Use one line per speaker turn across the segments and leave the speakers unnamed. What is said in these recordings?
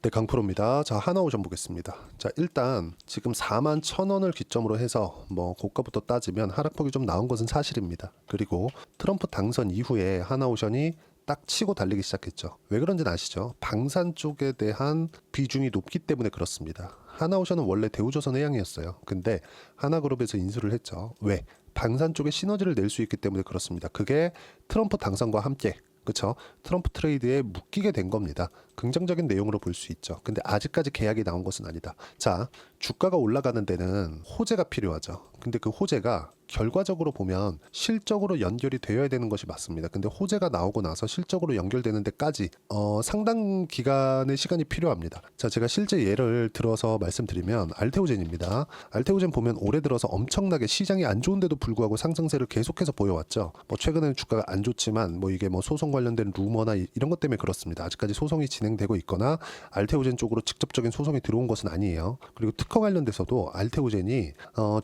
네, 강프로입니다. 자, 하나오션 보겠습니다. 자, 일단 지금 41,000원을 기점으로 해서 뭐 고가부터 따지면 하락폭이 좀 나온 것은 사실입니다. 그리고 트럼프 당선 이후에 하나오션이 딱 치고 달리기 시작했죠. 왜 그런지는 아시죠? 방산 쪽에 대한 비중이 높기 때문에 그렇습니다. 하나오션은 원래 대우조선해양이었어요. 근데 하나그룹에서 인수를 했죠. 왜? 방산 쪽에 시너지를 낼 수 있기 때문에 그렇습니다. 그게 트럼프 당선과 함께, 그렇죠? 트럼프 트레이드에 묶이게 된 겁니다. 긍정적인 내용으로 볼 수 있죠. 근데 아직까지 계약이 나온 것은 아니다. 자, 주가가 올라가는 데는 호재가 필요하죠. 근데 그 호재가 결과적으로 보면 실적으로 연결이 되어야 되는 것이 맞습니다. 근데 호재가 나오고 나서 실적으로 연결되는 데까지 상당 기간의 시간이 필요합니다. 자, 제가 실제 예를 들어서 말씀드리면 알테오젠입니다. 알테오젠 보면 올해 들어서 엄청나게 시장이 안 좋은데도 불구하고 상승세를 계속해서 보여왔죠. 뭐 최근에는 주가가 안 좋지만 뭐 이게 뭐 소송 관련된 루머나 이런 것 때문에 그렇습니다. 아직까지 소송이 진행되고 있거나 알테오젠 쪽으로 직접적인 소송이 들어온 것은 아니에요. 그리고 특허 관련돼서도 알테오젠이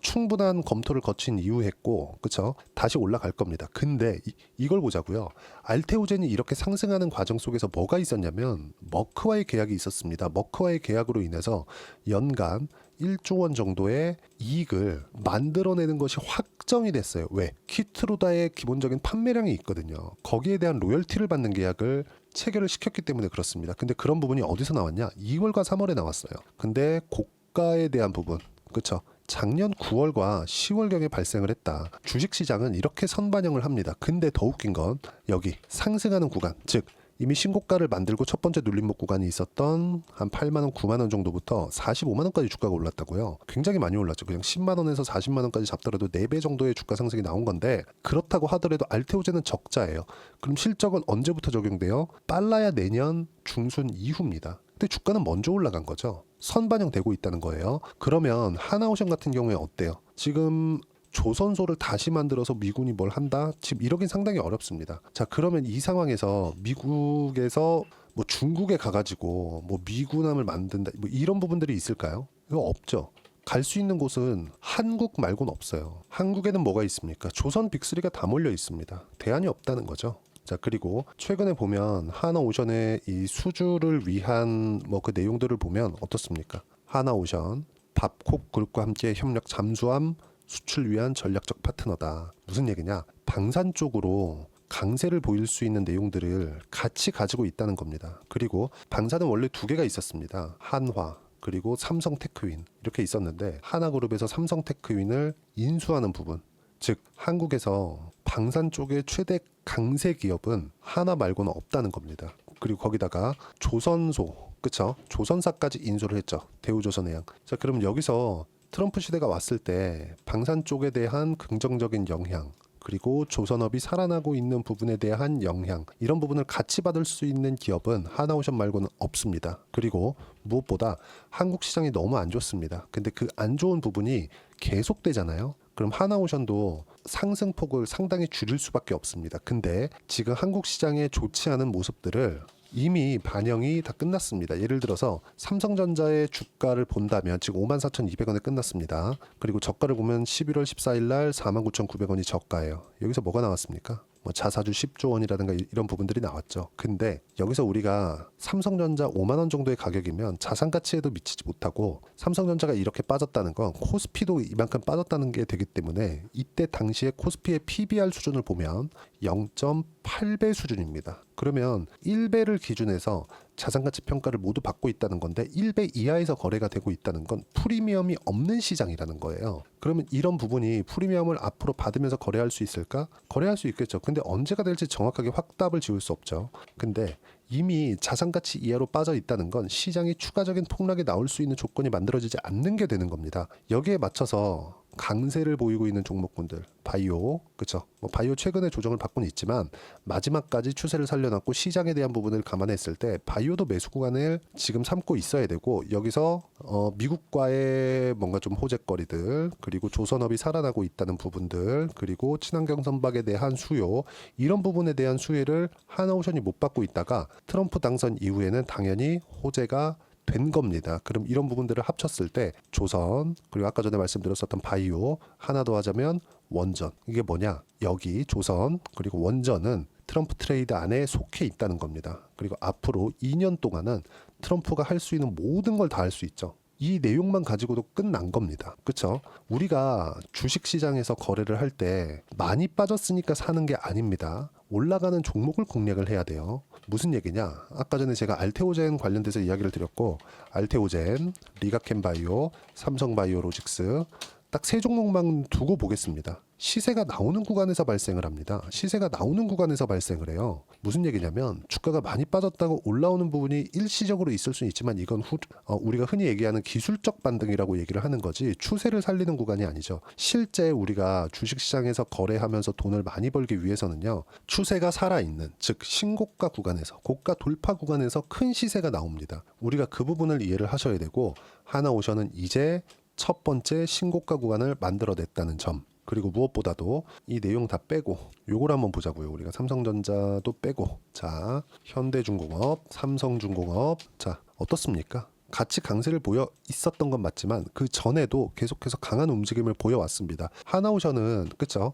충분한 검토를 거친 이후했고, 그렇죠? 다시 올라갈 겁니다. 근데 이걸 보자고요. 알테오젠이 이렇게 상승하는 과정 속에서 뭐가 있었냐면 머크와의 계약이 있었습니다. 머크와의 계약으로 인해서 연간 1조 원 정도의 이익을 만들어내는 것이 확정이 됐어요. 왜? 키트로다의 기본적인 판매량이 있거든요. 거기에 대한 로열티를 받는 계약을 체결을 시켰기 때문에 그렇습니다. 근데 그런 부분이 어디서 나왔냐? 2월과 3월에 나왔어요. 근데 고가에 대한 부분, 그렇죠? 작년 9월과 10월경에 발생을 했다. 주식시장은 이렇게 선반영을 합니다. 근데 더 웃긴 건 여기 상승하는 구간, 즉 이미 신고가를 만들고 첫 번째 눌림목 구간이 있었던 한 8만원, 9만원 정도부터 45만원까지 주가가 올랐다고요. 굉장히 많이 올랐죠. 그냥 10만원에서 40만원까지 잡더라도 4배 정도의 주가 상승이 나온 건데, 그렇다고 하더라도 알테오젠은 적자예요. 그럼 실적은 언제부터 적용돼요? 빨라야 내년 중순 이후입니다. 근데 주가는 먼저 올라간 거죠. 선반영되고 있다는 거예요. 그러면 하나오션 같은 경우에 어때요? 지금 조선소를 다시 만들어서 미군이 뭘 한다? 지금 이러긴 상당히 어렵습니다. 자, 그러면 이 상황에서 미국에서 뭐 중국에 가가지고 뭐 미군함을 만든다, 뭐 이런 부분들이 있을까요? 이거 없죠. 갈 수 있는 곳은 한국 말고는 없어요. 한국에는 뭐가 있습니까? 조선 빅3가 다 몰려 있습니다. 대안이 없다는 거죠. 자, 그리고 최근에 보면 하나오션의 이 수주를 위한 뭐 그 내용들을 보면 어떻습니까? 하나오션, 밥콕 그룹과 함께 협력 잠수함 수출 위한 전략적 파트너다. 무슨 얘기냐? 방산 쪽으로 강세를 보일 수 있는 내용들을 같이 가지고 있다는 겁니다. 그리고 방산은 원래 두 개가 있었습니다. 한화 그리고 삼성테크윈 이렇게 있었는데, 하나그룹에서 삼성테크윈을 인수하는 부분, 즉 한국에서 방산 쪽의 최대 강세 기업은 하나 말고는 없다는 겁니다. 그리고 거기다가 조선소, 그쵸? 조선사까지 인수를 했죠. 대우조선해양. 자, 그럼 여기서 트럼프 시대가 왔을 때 방산 쪽에 대한 긍정적인 영향, 그리고 조선업이 살아나고 있는 부분에 대한 영향, 이런 부분을 같이 받을 수 있는 기업은 하나오션 말고는 없습니다. 그리고 무엇보다 한국 시장이 너무 안 좋습니다. 근데 그 안 좋은 부분이 계속되잖아요. 그럼 하나오션도 상승폭을 상당히 줄일 수밖에 없습니다. 근데 지금 한국 시장의 좋지 않은 모습들을 이미 반영이 다 끝났습니다. 예를 들어서 삼성전자의 주가를 본다면 지금 54,200원에 끝났습니다. 그리고 저가를 보면 11월 14일 날 49,900원이 저가예요. 여기서 뭐가 나왔습니까? 뭐 자사주 10조 원이라든가 이런 부분들이 나왔죠. 근데 여기서 우리가 삼성전자 5만 원 정도의 가격이면 자산 가치에도 미치지 못하고, 삼성전자가 이렇게 빠졌다는 건 코스피도 이만큼 빠졌다는 게 되기 때문에 이때 당시에 코스피의 PBR 수준을 보면 0.8배 수준입니다. 그러면 1배를 기준해서 자산가치 평가를 모두 받고 있다는 건데 1배 이하에서 거래가 되고 있다는 건 프리미엄이 없는 시장이라는 거예요. 그러면 이런 부분이 프리미엄을 앞으로 받으면서 거래할 수 있을까? 거래할 수 있겠죠. 근데 언제가 될지 정확하게 확답을 지을 수 없죠. 근데 이미 자산가치 이하로 빠져 있다는 건 시장이 추가적인 폭락이 나올 수 있는 조건이 만들어지지 않는 게 되는 겁니다. 여기에 맞춰서 강세를 보이고 있는 종목군들, 바이오, 그렇죠? 뭐 바이오 최근에 조정을 받고는 있지만 마지막까지 추세를 살려놨고 시장에 대한 부분을 감안했을 때 바이오도 매수 구간을 지금 삼고 있어야 되고, 여기서 미국과의 뭔가 좀 호재거리들, 그리고 조선업이 살아나고 있다는 부분들, 그리고 친환경 선박에 대한 수요, 이런 부분에 대한 수혜를 하나오션이 못 받고 있다가 트럼프 당선 이후에는 당연히 호재가 된 겁니다. 그럼 이런 부분들을 합쳤을 때 조선, 그리고 아까 전에 말씀드렸었던 바이오, 하나 더 하자면 원전. 이게 뭐냐? 여기 조선 그리고 원전은 트럼프 트레이드 안에 속해 있다는 겁니다. 그리고 앞으로 2년 동안은 트럼프가 할 수 있는 모든 걸 다 할 수 있죠. 이 내용만 가지고도 끝난 겁니다. 그렇죠? 우리가 주식시장에서 거래를 할 때 많이 빠졌으니까 사는 게 아닙니다. 올라가는 종목을 공략을 해야 돼요. 무슨 얘기냐? 아까 전에 제가 알테오젠 관련돼서 이야기를 드렸고, 알테오젠, 리가켐바이오, 삼성바이오로직스 딱 세 종목만 두고 보겠습니다. 시세가 나오는 구간에서 발생을 합니다. 시세가 나오는 구간에서 발생을 해요. 무슨 얘기냐면 주가가 많이 빠졌다고 올라오는 부분이 일시적으로 있을 수는 있지만 이건 우리가 흔히 얘기하는 기술적 반등이라고 얘기를 하는 거지 추세를 살리는 구간이 아니죠. 실제 우리가 주식시장에서 거래하면서 돈을 많이 벌기 위해서는요. 추세가 살아있는 즉 신고가 구간에서 고가 돌파 구간에서 큰 시세가 나옵니다. 우리가 그 부분을 이해를 하셔야 되고 하나오션은 이제 첫 번째 신고가 구간을 만들어냈다는 점, 그리고 무엇보다도 이 내용 다 빼고 요걸 한번 보자고요. 우리가 삼성전자도 빼고, 자 현대중공업, 삼성중공업, 자 어떻습니까? 같이 강세를 보여 있었던 건 맞지만 그 전에도 계속해서 강한 움직임을 보여왔습니다. 하나오션은 그쵸?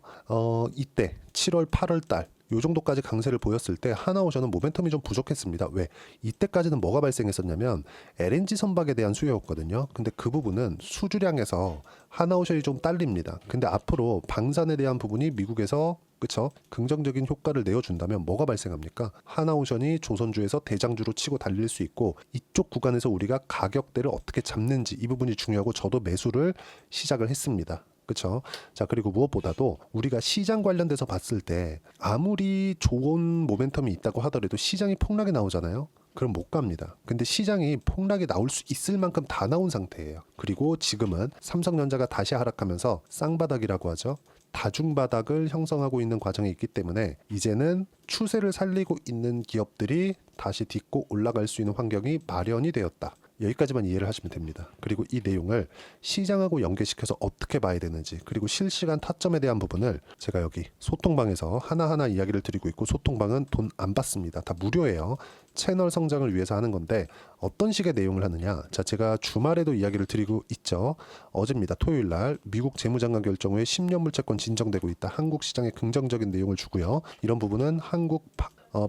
이때 7월 8월 달 요 정도까지 강세를 보였을 때 하나오션은 모멘텀이 좀 부족했습니다. 왜? 이때까지는 뭐가 발생했었냐면 LNG 선박에 대한 수요였거든요. 근데 그 부분은 수주량에서 하나오션이 좀 딸립니다. 근데 앞으로 방산에 대한 부분이 미국에서 그쵸? 긍정적인 효과를 내어준다면 뭐가 발생합니까? 하나오션이 조선주에서 대장주로 치고 달릴 수 있고, 이쪽 구간에서 우리가 가격대를 어떻게 잡는지 이 부분이 중요하고 저도 매수를 시작을 했습니다. 그렇죠? 자, 그리고 무엇보다도 우리가 시장 관련돼서 봤을 때 아무리 좋은 모멘텀이 있다고 하더라도 시장이 폭락이 나오잖아요. 그럼 못 갑니다. 근데 시장이 폭락이 나올 수 있을 만큼 다 나온 상태예요. 그리고 지금은 삼성전자가 다시 하락하면서 쌍바닥이라고 하죠. 다중바닥을 형성하고 있는 과정이 있기 때문에 이제는 추세를 살리고 있는 기업들이 다시 딛고 올라갈 수 있는 환경이 마련이 되었다. 여기까지만 이해를 하시면 됩니다. 그리고 이 내용을 시장하고 연계시켜서 어떻게 봐야 되는지, 그리고 실시간 타점에 대한 부분을 제가 여기 소통방에서 하나하나 이야기를 드리고 있고, 소통방은 돈 안 받습니다. 다 무료예요. 채널 성장을 위해서 하는 건데 어떤 식의 내용을 하느냐, 자 제가 주말에도 이야기를 드리고 있죠. 어제입니다. 토요일날 미국 재무장관 결정 후에 10년 물채권 진정되고 있다. 한국 시장에 긍정적인 내용을 주고요. 이런 부분은 한국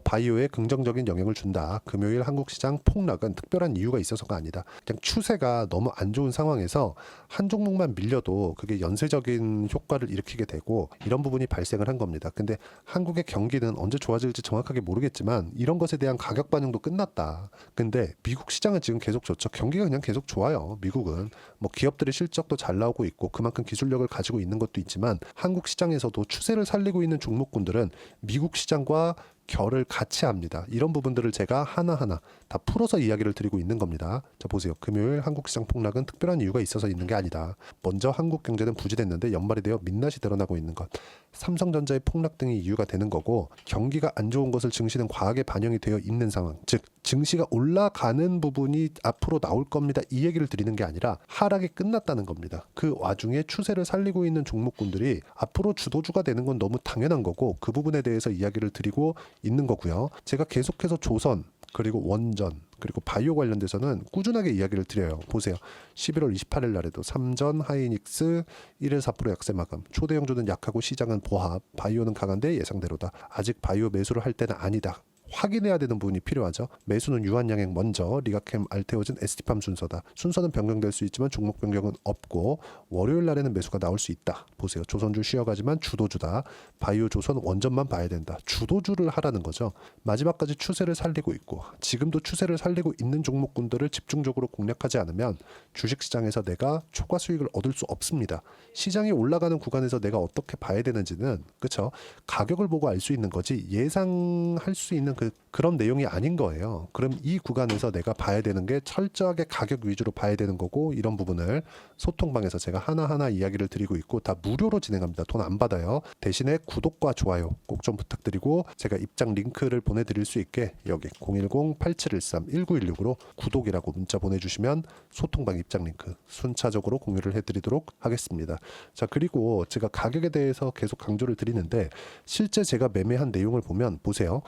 바이오에 긍정적인 영향을 준다. 금요일 한국 시장 폭락은 특별한 이유가 있어서가 아니다. 그냥 추세가 너무 안 좋은 상황에서 한 종목만 밀려도 그게 연쇄적인 효과를 일으키게 되고 이런 부분이 발생을 한 겁니다. 근데 한국의 경기는 언제 좋아질지 정확하게 모르겠지만 이런 것에 대한 가격 반영도 끝났다. 근데 미국 시장은 지금 계속 좋죠. 경기가 그냥 계속 좋아요. 미국은 뭐 기업들의 실적도 잘 나오고 있고 그만큼 기술력을 가지고 있는 것도 있지만 한국 시장에서도 추세를 살리고 있는 종목군들은 미국 시장과 결을 같이 합니다. 이런 부분들을 제가 하나하나 다 풀어서 이야기를 드리고 있는 겁니다. 자 보세요. 금요일 한국 시장 폭락은 특별한 이유가 있어서 있는 게 아니다. 먼저 한국 경제는 부진했는데 연말이 되어 민낯이 드러나고 있는 것. 삼성전자의 폭락 등이 이유가 되는 거고, 경기가 안 좋은 것을 증시는 과하게 반영이 되어 있는 상황. 즉 증시가 올라가는 부분이 앞으로 나올 겁니다. 이 얘기를 드리는 게 아니라 하락이 끝났다는 겁니다. 그 와중에 추세를 살리고 있는 종목군들이 앞으로 주도주가 되는 건 너무 당연한 거고, 그 부분에 대해서 이야기를 드리고 있는 거고요. 제가 계속해서 조선 그리고 원전 그리고 바이오 관련돼서는 꾸준하게 이야기를 드려요. 보세요. 11월 28일 날에도 삼전, 하이닉스 1일 4% 약세 마감. 초대형주는 약하고 시장은 보합. 바이오는 강한데 예상대로다. 아직 바이오 매수를 할 때는 아니다. 확인해야 되는 부분이 필요하죠. 매수는 유한양행 먼저, 리가켐, 알테오젠, ST팜 순서다. 순서는 변경될 수 있지만 종목 변경은 없고 월요일 날에는 매수가 나올 수 있다. 보세요. 조선주 쉬어가지만 주도주다. 바이오, 조선, 원전만 봐야 된다. 주도주를 하라는 거죠. 마지막까지 추세를 살리고 있고 지금도 추세를 살리고 있는 종목군들을 집중적으로 공략하지 않으면 주식시장에서 내가 초과 수익을 얻을 수 없습니다. 시장이 올라가는 구간에서 내가 어떻게 봐야 되는지는 그렇죠. 가격을 보고 알 수 있는 거지 예상할 수 있는 그런 내용이 아닌 거예요. 그럼 이 구간에서 내가 봐야 되는 게 철저하게 가격 위주로 봐야 되는 거고, 이런 부분을 소통방에서 제가 하나하나 이야기를 드리고 있고 다 무료로 진행합니다. 돈 안 받아요. 대신에 구독과 좋아요 꼭 좀 부탁드리고, 제가 입장 링크를 보내드릴 수 있게 여기 010-8713-1916으로 구독이라고 문자 보내주시면 소통방 입장 링크 순차적으로 공유를 해드리도록 하겠습니다. 자 그리고 제가 가격에 대해서 계속 강조를 드리는데 실제 제가 매매한 내용을 보면 보세요.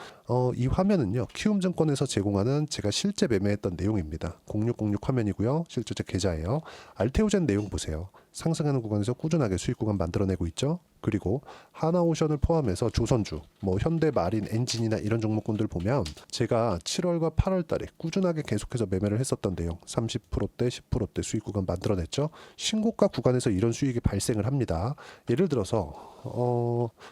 이 화면은요 키움증권에서 제공하는 제가 실제 매매했던 내용입니다. 0606 화면이고요. 실제 제 계좌예요. 알테오젠 내용 보세요. 상승하는 구간에서 꾸준하게 수익 구간 만들어내고 있죠. 그리고 하나오션을 포함해서 조선주, 뭐 현대마린, 엔진이나 이런 종목군들 보면 제가 7월과 8월 달에 꾸준하게 계속해서 매매를 했었던 내용 30%대, 10%대 수익 구간 만들어냈죠. 신고가 구간에서 이런 수익이 발생을 합니다. 예를 들어서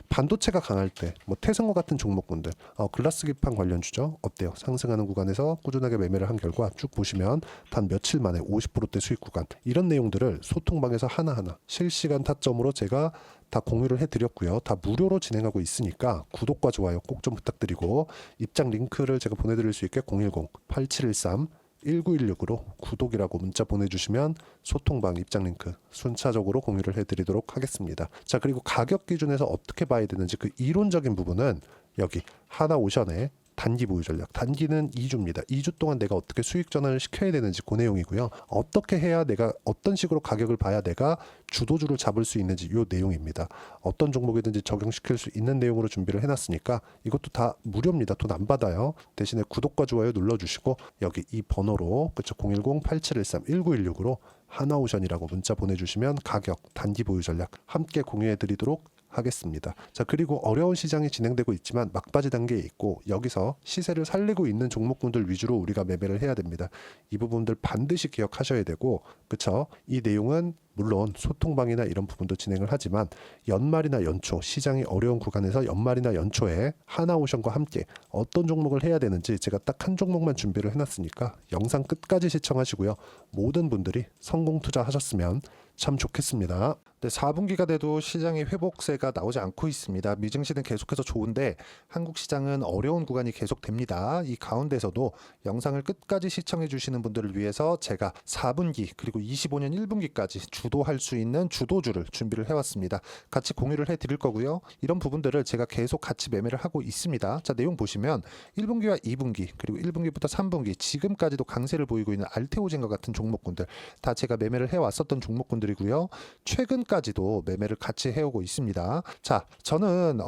반도체가 강할 때 뭐 태성과 같은 종목군들 글라스 기판 관련주죠. 어때요? 상승하는 구간에서 꾸준하게 매매를 한 결과 쭉 보시면 단 며칠 만에 50%대 수익 구간, 이런 내용들을 소통방에서 하나하나 실시간 타점으로 제가 다 공유를 해드렸고요. 다 무료로 진행하고 있으니까 구독과 좋아요 꼭 좀 부탁드리고, 입장 링크를 제가 보내드릴 수 있게 010-8713-1916으로 구독이라고 문자 보내주시면 소통방 입장 링크 순차적으로 공유를 해드리도록 하겠습니다. 자, 그리고 가격 기준에서 어떻게 봐야 되는지 그 이론적인 부분은 여기 하나오션의 단기 보유 전략, 단기는 2주입니다. 2주 동안 내가 어떻게 수익 전환을 시켜야 되는지 그 내용이고요. 어떻게 해야 내가 어떤 식으로 가격을 봐야 내가 주도주를 잡을 수 있는지 이 내용입니다. 어떤 종목이든지 적용시킬 수 있는 내용으로 준비를 해놨으니까 이것도 다 무료입니다. 돈 안 받아요. 대신에 구독과 좋아요 눌러주시고 여기 이 번호로, 그쵸, 010-8713-1916으로 하나오션이라고 문자 보내주시면 가격, 단기 보유 전략 함께 공유해드리도록 하겠습니다. 자, 그리고 어려운 시장이 진행되고 있지만 막바지 단계에 있고 여기서 시세를 살리고 있는 종목군들 위주로 우리가 매매를 해야 됩니다. 이 부분들 반드시 기억하셔야 되고, 그쵸? 이 내용은 물론 소통방이나 이런 부분도 진행을 하지만 연말이나 연초 시장이 어려운 구간에서 연말이나 연초에 하나오션과 함께 어떤 종목을 해야 되는지 제가 딱 한 종목만 준비를 해놨으니까 영상 끝까지 시청하시고요. 모든 분들이 성공 투자하셨으면 참 좋겠습니다. 네, 4분기가 돼도 시장의 회복세가 나오지 않고 있습니다. 미증시는 계속해서 좋은데 한국 시장은 어려운 구간이 계속됩니다. 이 가운데서도 영상을 끝까지 시청해 주시는 분들을 위해서 제가 4분기 그리고 25년 1분기까지 주도할 수 있는 주도주를 준비를 해왔습니다. 같이 공유를 해드릴 거고요. 이런 부분들을 제가 계속 같이 매매를 하고 있습니다. 자, 내용 보시면 1분기와 2분기 그리고 1분기부터 3분기 지금까지도 강세를 보이고 있는 알테오젠과 같은 종목군들 다 제가 매매를 해왔었던 종목군들이고요. 최근까지도 매매를 같이 해오고 있습니다. 자, 저는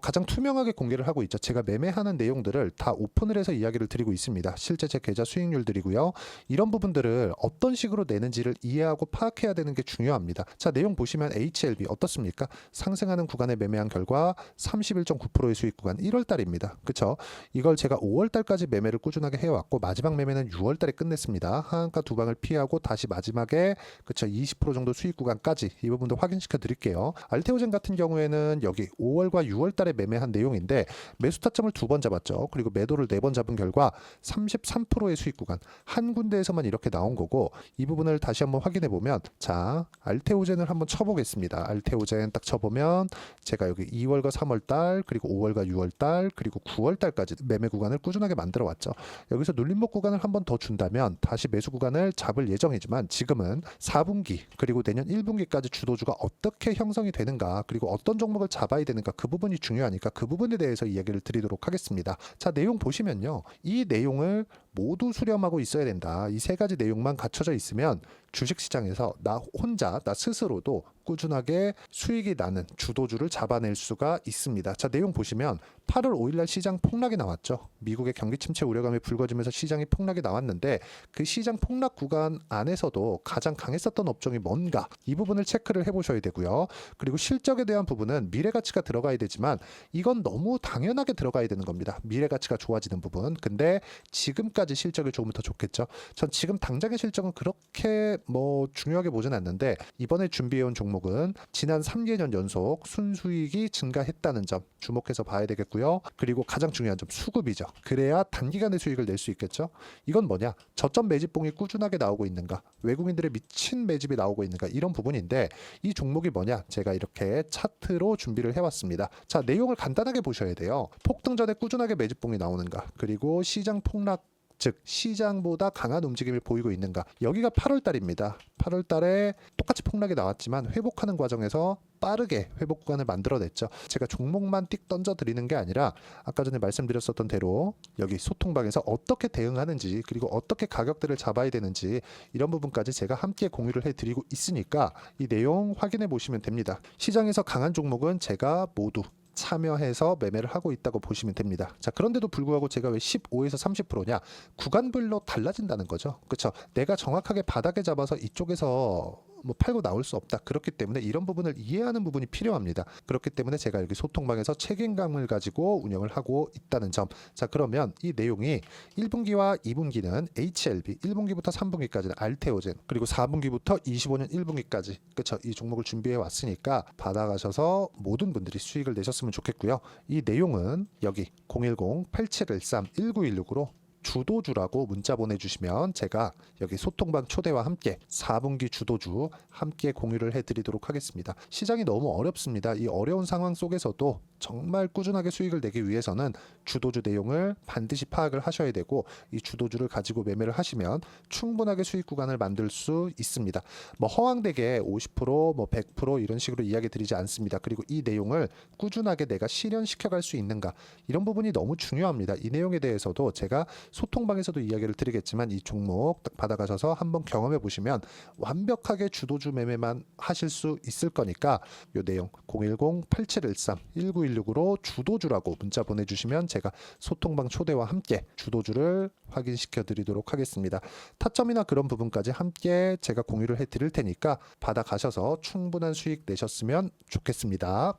가장 투명하게 공개를 하고 있죠. 제가 매매하는 내용들을 다 오픈을 해서 이야기를 드리고 있습니다. 실제 제 계좌 수익률들이고요. 이런 부분들을 어떤 식으로 내는지를 이해하고 파악해야 되는 게 중요합니다. 자, 내용 보시면 HLB 어떻습니까? 상승하는 구간에 매매한 결과 31.9%의 수익 구간 1월 달입니다. 그쵸? 이걸 제가 5월 달까지 매매를 꾸준하게 해왔고 마지막 매매는 6월 달에 끝냈습니다. 하한가 두 방을 피하고 다시 마지막에, 그쵸, 20% 정도 수익 구간까지 이 부분도 확인시켜 드릴게요. 알테오젠 같은 경우에는 여기 5월과 6월 달에 매매한 내용인데 매수 타점을 2번 잡았죠. 그리고 매도를 4번 잡은 결과 33%의 수익 구간 한 군데에서만 이렇게 나온 거고, 이 부분을 다시 한번 확인해 보면, 자, 알테오젠을 한번 쳐보겠습니다. 알테오젠 딱 쳐보면 제가 여기 2월과 3월 달 그리고 5월과 6월 달 그리고 9월 달까지 매매 구간을 꾸준하게 만들어 왔죠. 여기서 눌림목 구간을 한번 더 준다면 다시 매수 구간을 잡을 예정이지만 지금은 4분기 그리고 내년 1분기까지 주도주가 어떻게 형성이 되는가, 그리고 어떤 종목을 잡아야 되는가, 그 부분이 중요하니까 그 부분에 대해서 이야기를 드리도록 하겠습니다. 자, 내용 보시면요. 이 내용을 모두 수렴하고 있어야 된다. 이 세 가지 내용만 갖춰져 있으면 주식시장에서 나 혼자, 나 스스로도 꾸준하게 수익이 나는 주도주를 잡아낼 수가 있습니다. 자, 내용 보시면 8월 5일날 시장 폭락이 나왔죠. 미국의 경기 침체 우려감이 불거지면서 시장이 폭락이 나왔는데 그 시장 폭락 구간 안에서도 가장 강했었던 업종이 뭔가, 이 부분을 체크를 해보셔야 되고요. 그리고 실적에 대한 부분은 미래가치가 들어가야 되지만 이건 너무 당연하게 들어가야 되는 겁니다. 미래가치가 좋아지는 부분. 근데 지금까지 실적이 좋으면 더 좋겠죠. 전 지금 당장의 실적은 그렇게 뭐 중요하게 보진 않는데 이번에 준비해온 종목은 지난 3개년 연속 순수익이 증가했다는 점 주목해서 봐야 되겠고요. 그리고 가장 중요한 점 수급이죠. 그래야 단기간에 수익을 낼 수 있겠죠. 이건 뭐냐? 저점 매집봉이 꾸준하게 나오고 있는가, 외국인들의 미친 매집이 나오고 있는가, 이런 부분인데 이 종목이 뭐냐? 제가 이렇게 차트로 준비를 해왔습니다. 자, 내용을 간단하게 보셔야 돼요. 폭등 전에 꾸준하게 매집봉이 나오는가, 그리고 시장 폭락, 즉 시장보다 강한 움직임을 보이고 있는가. 여기가 8월 달입니다. 8월 달에 똑같이 폭락이 나왔지만 회복하는 과정에서 빠르게 회복 구간을 만들어냈죠. 제가 종목만 띡 던져 드리는 게 아니라 아까 전에 말씀드렸었던 대로 여기 소통방에서 어떻게 대응하는지, 그리고 어떻게 가격들을 잡아야 되는지, 이런 부분까지 제가 함께 공유를 해드리고 있으니까 이 내용 확인해 보시면 됩니다. 시장에서 강한 종목은 제가 모두 참여해서 매매를 하고 있다고 보시면 됩니다. 자, 그런데도 불구하고 제가 왜 15에서 30%냐? 구간별로 달라진다는 거죠. 그렇죠? 내가 정확하게 바닥에 잡아서 이쪽에서 뭐 팔고 나올 수 없다. 그렇기 때문에 이런 부분을 이해하는 부분이 필요합니다. 그렇기 때문에 제가 여기 소통방에서 책임감을 가지고 운영을 하고 있다는 점. 자, 그러면 이 내용이 1분기와 2분기는 HLB, 1분기부터 3분기까지는 알테오젠, 그리고 4분기부터 25년 1분기까지 그쵸, 이 종목을 준비해 왔으니까 받아가셔서 모든 분들이 수익을 내셨으면 좋겠고요. 이 내용은 여기 010-8713-1916으로 주도주라고 문자 보내주시면 제가 여기 소통방 초대와 함께 4분기 주도주 함께 공유를 해드리도록 하겠습니다. 시장이 너무 어렵습니다. 이 어려운 상황 속에서도 정말 꾸준하게 수익을 내기 위해서는 주도주 내용을 반드시 파악을 하셔야 되고, 이 주도주를 가지고 매매를 하시면 충분하게 수익 구간을 만들 수 있습니다. 뭐 허황되게 50%, 뭐 100% 이런 식으로 이야기 드리지 않습니다. 그리고 이 내용을 꾸준하게 내가 실현시켜 갈 수 있는가, 이런 부분이 너무 중요합니다. 이 내용에 대해서도 제가 소통방에서도 이야기를 드리겠지만 이 종목 딱 받아가셔서 한번 경험해 보시면 완벽하게 주도주 매매만 하실 수 있을 거니까 이 내용 010-8713-1916으로 주도주라고 문자 보내주시면 제가 소통방 초대와 함께 주도주를 확인시켜 드리도록 하겠습니다. 타점이나 그런 부분까지 함께 제가 공유를 해 드릴 테니까 받아가셔서 충분한 수익 내셨으면 좋겠습니다.